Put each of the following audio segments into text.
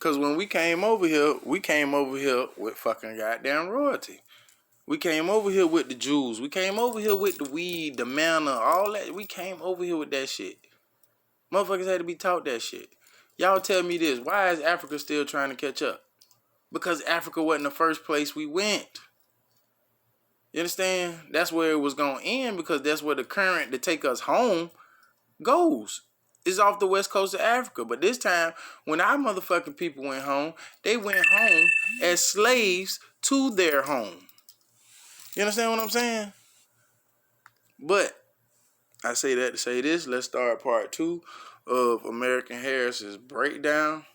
Because when we came over here with fucking goddamn royalty. We came over here with the jewels. We came over here with the weed, the manna, all that. We came over here with that shit. Motherfuckers had to be taught that shit. Y'all tell me this. Why is Africa still trying to catch up? Because Africa wasn't the first place we went. You understand? That's where it was going to end, because that's where the current to take us home goes. It's off the west coast of Africa. But this time, when our motherfucking people went home, they went home as slaves to their home. You understand what I'm saying? But I say that to say this. Let's start part 2 of American Heiress's breakdown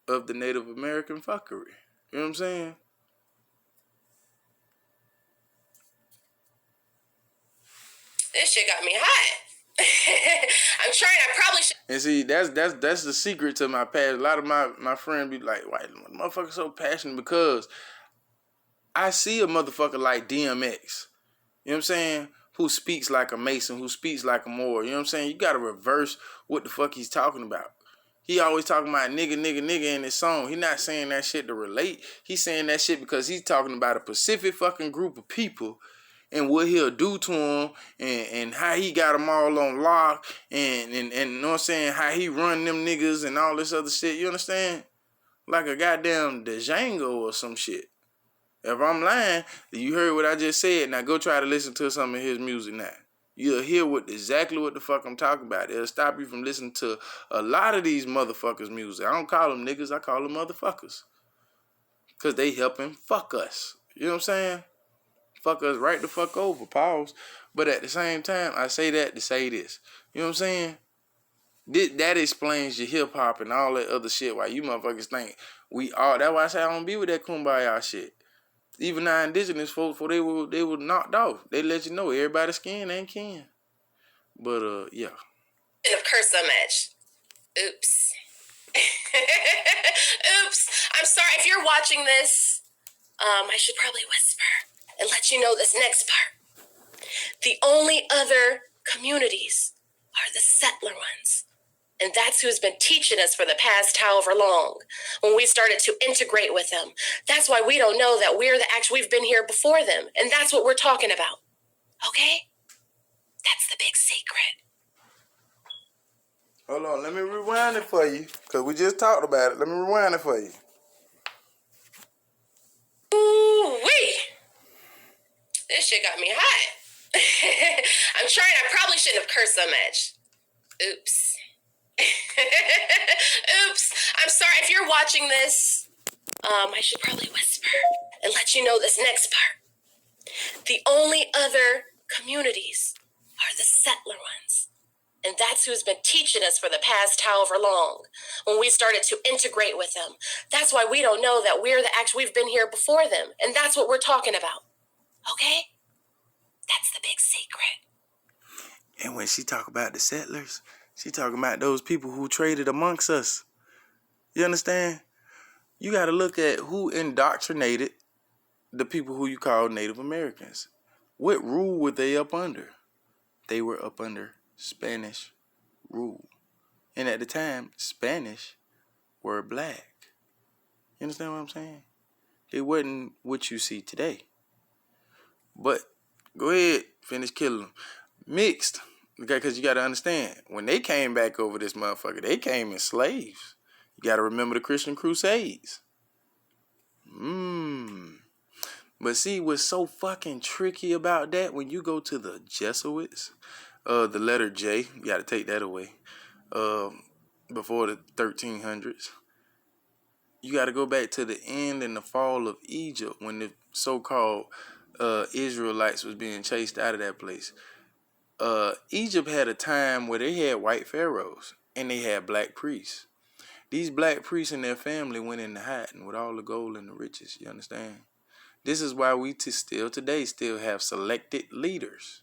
of the Native American fuckery. You know what I'm saying? This shit got me hot. I'm trying. I probably should. And see, that's the secret to my past. A lot of my friends be like, "Why the motherfucker so passionate?" Because I see a motherfucker like DMX. You know what I'm saying? Who speaks like a Mason, who speaks like a Moore. You know what I'm saying? You gotta reverse what the fuck he's talking about. He always talking about nigga in his song. He not saying that shit to relate. He's saying that shit because he's talking about a specific fucking group of people and what he'll do to them and how he got them all on lock and you know what I'm saying, how he run them niggas and all this other shit. You understand? Like a goddamn Django or some shit. If I'm lying, you heard what I just said. Now go try to listen to some of his music now. You'll hear exactly what the fuck I'm talking about. It'll stop you from listening to a lot of these motherfuckers' music. I don't call them niggas, I call them motherfuckers. Because they helping fuck us. You know what I'm saying? Fuck us right the fuck over, pause. But at the same time, I say that to say this. You know what I'm saying? That explains your hip hop and all that other shit. Why you motherfuckers think we all. That's why I say I don't be with that kumbaya shit. Even our indigenous folks, before they were knocked off, they let you know everybody's skin ain't kin. But yeah. Of curse so much. Oops. Oops. I'm sorry if you're watching this. I should probably whisper and let you know this next part. The only other communities are the settler ones. And that's who's been teaching us for the past however long. When we started to integrate with them. That's why we don't know that we've been here before them. And that's what we're talking about. Okay? That's the big secret. Hold on, let me rewind it for you. Because we just talked about it. Let me rewind it for you. Ooh-wee. This shit got me hot. I'm trying. I probably shouldn't have cursed so much. Oops. Oops. I'm sorry if you're watching this. I should probably whisper and let you know this next part. The only other communities are the settler ones. And that's who's been teaching us for the past however long. When we started to integrate with them. That's why we don't know that we've been here before them. And that's what we're talking about. Okay? That's the big secret. And when she talk about the settlers, she talking about those people who traded amongst us. You understand? You got to look at who indoctrinated the people who you call Native Americans. What rule were they up under? They were up under Spanish rule. And at the time, Spanish were black. You understand what I'm saying? They wasn't what you see today. But go ahead, finish killing them. Mixed. Okay, because you got to understand, when they came back over this motherfucker, they came as slaves. You got to remember the Christian Crusades. But see, what's so fucking tricky about that, when you go to the Jesuits, the letter J, you got to take that away, before the 1300s. You got to go back to the end and the fall of Egypt, when the so-called Israelites was being chased out of that place. Egypt had a time where they had white pharaohs and they had black priests. These black priests and their family went into hiding with all the gold and the riches. You understand? This is why we still today have selected leaders.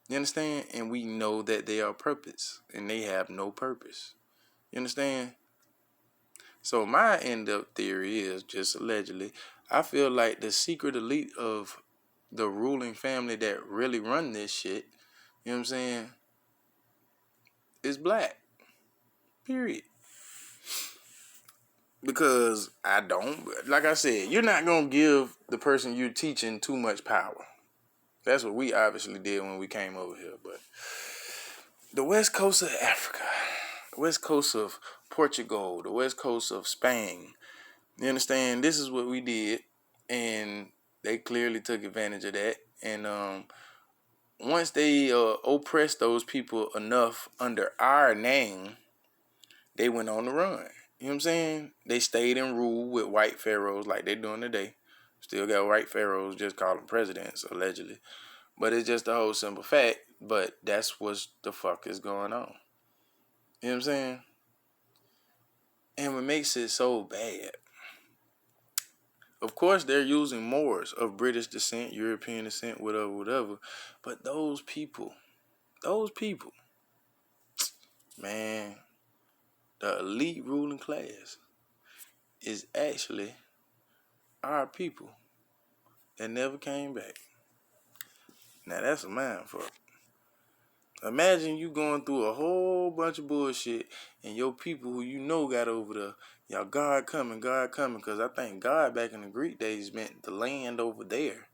You understand? And we know that they are purpose and they have no purpose. You understand? So my end up theory is, just allegedly, I feel like the secret elite of the ruling family that really run this shit, you know what I'm saying, is black. Period. because I don't. Like I said, you're not gonna give the person you're teaching too much power. That's what we obviously did when we came over here. But the west coast of Africa, the west coast of Portugal, the west coast of Spain. You understand? This is what we did, and they clearly took advantage of that. And once they oppressed those people enough under our name, they went on the run. You know what I'm saying? They stayed in rule with white pharaohs like they're doing today. Still got white pharaohs, just call them presidents, allegedly. But it's just a whole simple fact. But that's what the fuck is going on. You know what I'm saying? And what makes it so bad, of course, they're using Moors of British descent, European descent, whatever, whatever. But those people, man, the elite ruling class is actually our people that never came back. Now that's a mindfuck. Imagine you going through a whole bunch of bullshit and your people who you know got over there, y'all God coming, because I think God back in the Greek days meant the land over there,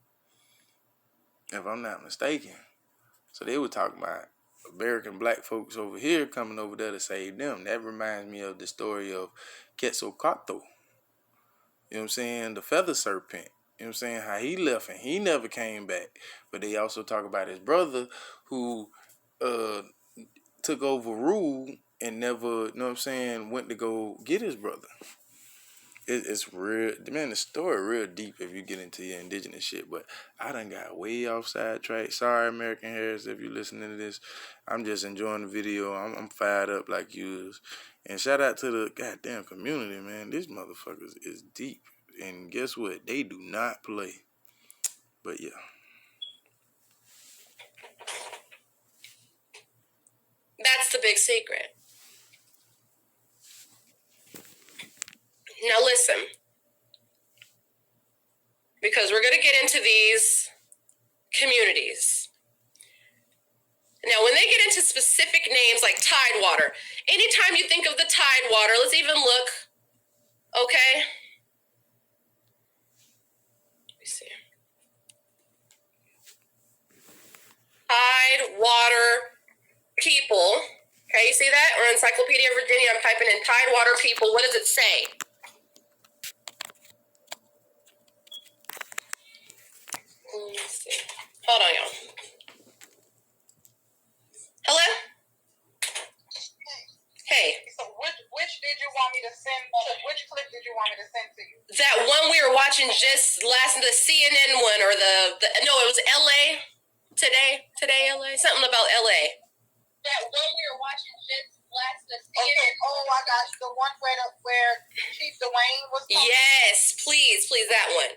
if I'm not mistaken. So they were talking about American black folks over here coming over there to save them. That reminds me of the story of Quetzalcoatl. You know what I'm saying? The feather serpent. You know what I'm saying? How he left and he never came back. But they also talk about his brother who took over rule and never, you know what I'm saying, went to go get his brother. It's real, man. The story real deep if you get into your indigenous shit. But I done got way off sidetrack. Sorry, American Heiress, if you listening to this. I'm just enjoying the video. I'm fired up like you is. And shout out to the goddamn community, man. These motherfuckers is deep. And guess what? They do not play. But yeah. That's the big secret. Now listen, because we're going to get into these communities. Now, when they get into specific names like Tidewater, anytime you think of the Tidewater, let's even look, okay? Let me see. Tidewater people. Okay, you see that? Or Encyclopedia of Virginia, I'm typing in Tidewater people. What does it say? Let me see. Hold on, y'all. Hello? Hey. So which did you want me to send? Which clip did you want me to send to you? That one we were watching just last, the CNN one, or no, it was LA today LA, something about LA. That one we were watching just last, the CNN. Okay. Oh my gosh, the one where Chief Dwayne was talking. Yes, please, that one.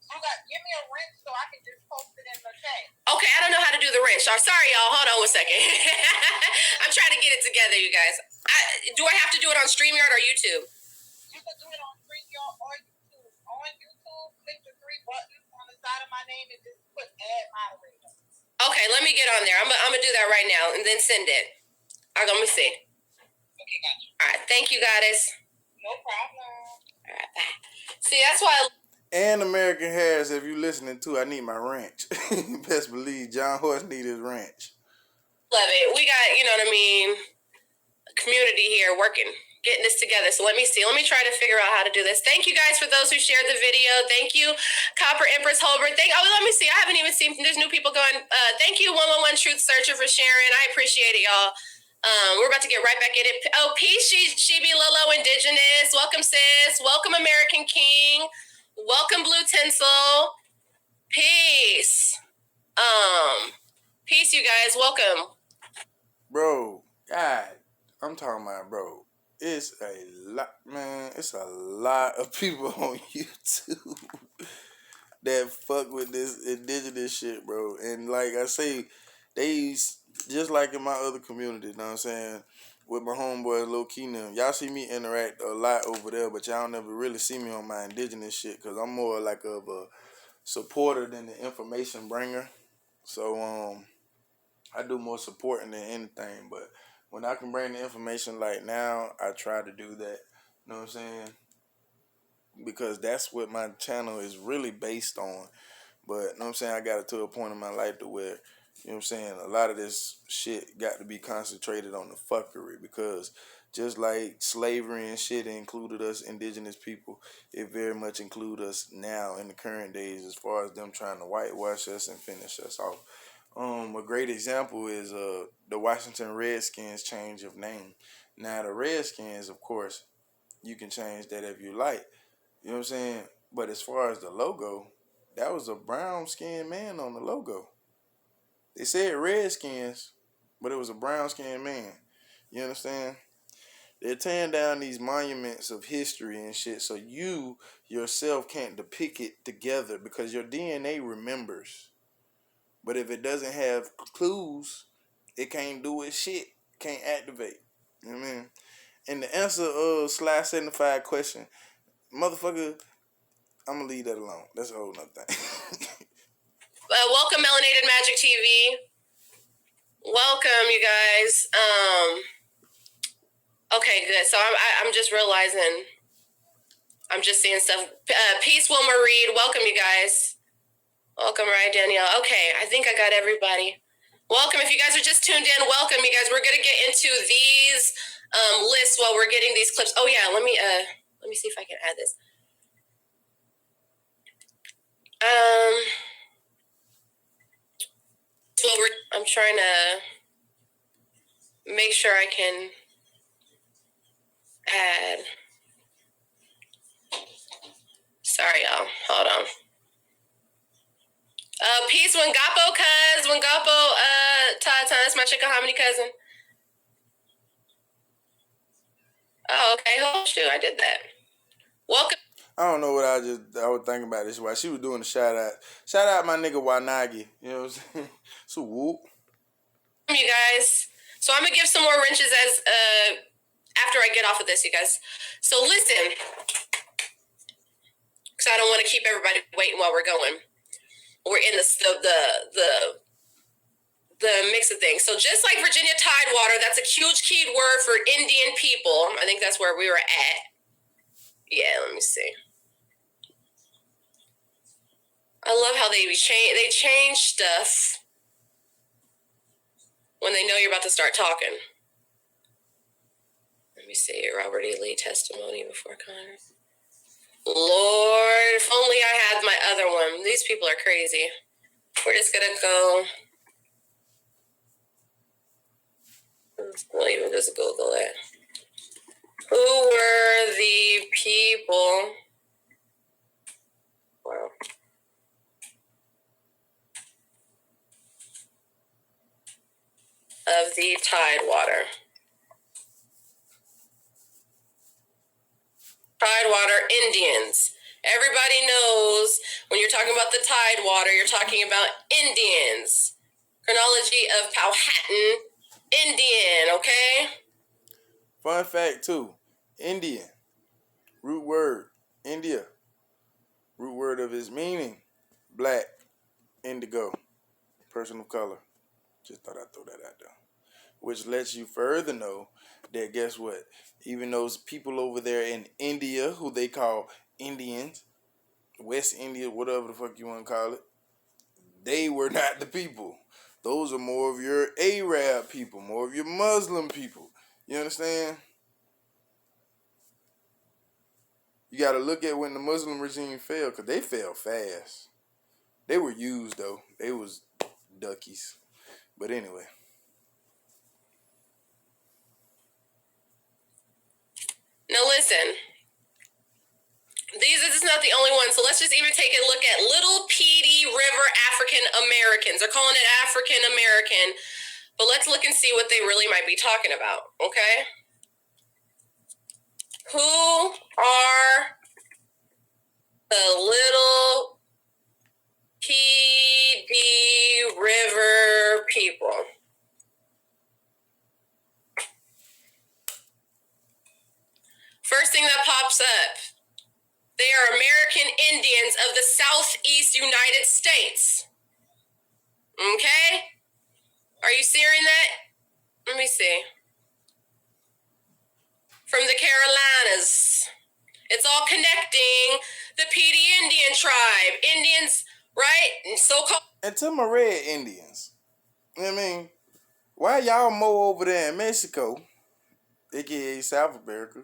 Look, give me a wrench so I can just post it in the chat. Okay, I don't know how to do the wrench. Sorry, y'all. Hold on one second. I'm trying to get it together, you guys. Do I have to do it on StreamYard or YouTube? You can do it on StreamYard or YouTube. On YouTube, click the three buttons on the side of my name and just put add moderator. Okay, let me get on there. I'm gonna do that right now and then send it. All right, let me see. Okay, gotcha. All right, thank you, goddess. No problem. All right, bye. See, that's why. And American Heiress, if you listening to, I need my ranch. Best believe John Horse need his ranch. Love it. We got, you know what I mean, a community here working, getting this together. So let me see. Let me try to figure out how to do this. Thank you guys for those who shared the video. Thank you, Copper Empress Holbert. Let me see. I haven't even seen, there's new people going. Thank you, 111 Truth Searcher, for sharing. I appreciate it, y'all. We're about to get right back in it. Oh, peace, Shibi Lolo Indigenous. Welcome, sis. Welcome, American King. Welcome, Blue Tinsel. Peace. Peace, you guys. Welcome. Bro, God, I'm talking about, bro. It's a lot, man. It's a lot of people on YouTube that fuck with this indigenous shit, bro. And like I say, they just like in my other community, you know what I'm saying? With my homeboy Lil Keenan. Y'all see me interact a lot over there, but y'all never really see me on my indigenous shit because I'm more like of a supporter than the information bringer. So I do more supporting than anything, but when I can bring the information like now, I try to do that. You know what I'm saying? because that's what my channel is really based on. But you know what I'm saying, I got it to a point in my life to where, you know what I'm saying, a lot of this shit got to be concentrated on the fuckery, because just like slavery and shit included us indigenous people, it very much include us now in the current days as far as them trying to whitewash us and finish us off. A great example is the Washington Redskins change of name. Now the Redskins, of course, you can change that if you like. You know what I'm saying? But as far as the logo, that was a brown skinned man on the logo. They said Redskins, but it was a brown skinned man. You understand? They're tearing down these monuments of history and shit, so you yourself can't depict it together because your DNA remembers. But if it doesn't have clues, it can't do its shit. Can't activate. You know what I mean? And the answer of Sly 75 question, motherfucker, I'm gonna leave that alone. That's a whole nother thing. Welcome, Melanated Magic TV. Welcome, you guys. Okay, good. So I'm just realizing, I'm just seeing stuff. Peace, Wilma Reed. Welcome, you guys. Welcome, right, Danielle. Okay, I think I got everybody. Welcome. If you guys are just tuned in, welcome, you guys. We're gonna get into these lists while we're getting these clips. Oh yeah, let me see if I can add this. So I'm trying to make sure I can add. Sorry, y'all. Hold on. Peace, Wangapo, cuz. Wangapo, Tata, that's my Chickahominy cousin. Oh, okay. Oh, shoot, I did that. Welcome. I don't know what I was thinking about this while she was doing the shout out. Shout out my nigga Wanagi. You know what I'm saying? So whoop. You guys. So I'm gonna give some more wrenches as after I get off of this, you guys. So listen, because I don't want to keep everybody waiting while we're going. We're in the mix of things. So just like Virginia Tidewater, that's a huge key word for Indian people. I think that's where we were at. Yeah, let me see. I love how they change stuff when they know you're about to start talking. Let me see. Robert E. Lee testimony before Congress. Lord, if only I had my other one. These people are crazy. We're just gonna go. We'll even just Google it. Who were the people? Wow. Of the Tidewater. Tidewater Indians. Everybody knows when you're talking about the Tidewater, you're talking about Indians. Chronology of Powhatan Indian, okay? Fun fact too. Indian. Root word. India. Root word of its meaning. Black. Indigo. Person of color. Just thought I'd throw that out there. Which lets you further know that guess what? Even those people over there in India who they call Indians, West India, whatever the fuck you want to call it, they were not the people. Those are more of your Arab people, more of your Muslim people. You understand? You got to look at when the Muslim regime fell, because they fell fast. They were used, though. They was duckies. But anyway. Now listen. This is not the only one, so let's just even take a look at Little Petey River African Americans. They're calling it African American, but let's look and see what they really might be talking about, okay? Who are the Little Petey River people? First thing that pops up. They are American Indians of the Southeast United States. Okay? Are you seeing that? Let me see. From the Carolinas. It's all connecting the PD Indian tribe. Indians, right? And so-called... And to my red Indians, you know what I mean? Why y'all more over there in Mexico, aka South America,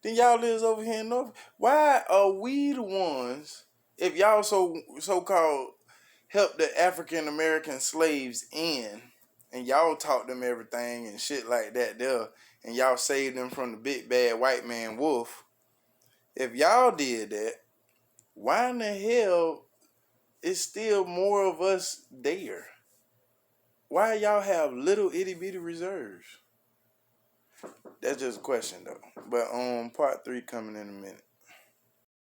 then y'all lives over here in North? Why are we the ones, if y'all so-called help the African American slaves in, and y'all taught them everything and shit like that there, and y'all saved them from the big bad white man wolf, if y'all did that, why in the hell is still more of us there? Why y'all have little itty bitty reserves? That's just a question though. But part 3 coming in a minute.